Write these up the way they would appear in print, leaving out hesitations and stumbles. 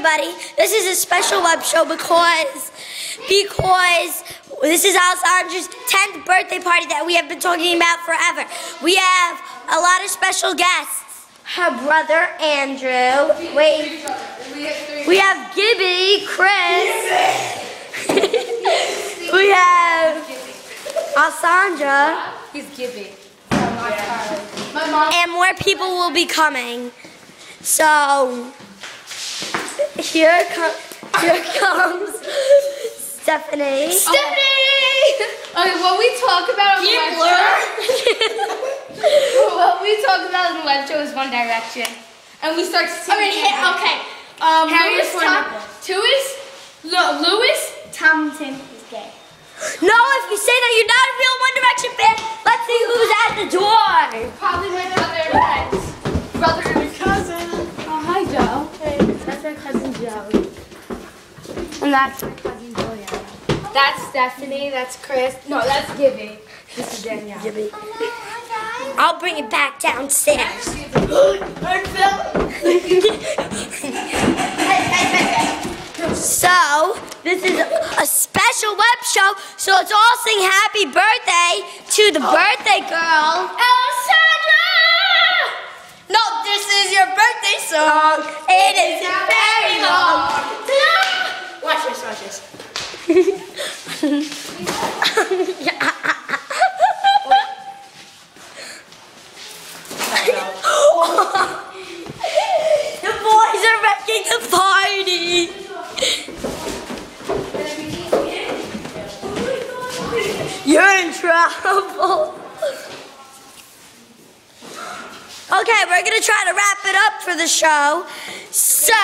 everybody. This is a special web show because this is Alessandra's 10th birthday party that we have been talking about forever. We have a lot of special guests. Her brother, Andrew. Wait. We have Gibby, Chris. We have Alessandra. He's Gibby. And more people will be coming. So, here comes Stephanie. Okay, what we talk about on the web show. What we talk about in the web show is One Direction, and we start singing. Okay. Lewis Tomlinson is gay. No, if you say that you're not a real One Direction fan, let's see who's at the door. Probably my brother and cousin. Oh, hi, Joe. Hey, that's my cousin Joe. And that's my cousin Julia. That's Stephanie. That's Chris. No, that's Gibby. This is Danielle. Gibby. I'll bring it back downstairs. So, this is a special web show, so let's all sing happy birthday to the birthday girl, Alessandra! No, this is your birthday song. It is very long. Watch this. The boys are wrecking the party. You're in trouble. Okay, we're gonna try to wrap it up for the show. So,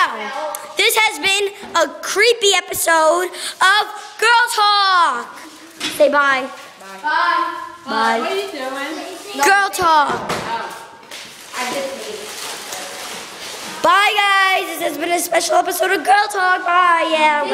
this has been a creepy episode of Girl Talk. Say bye. Bye. Bye. What are you doing? Girl Talk. Bye, guys. This has been a special episode of Girl Talk. Bye. Yeah.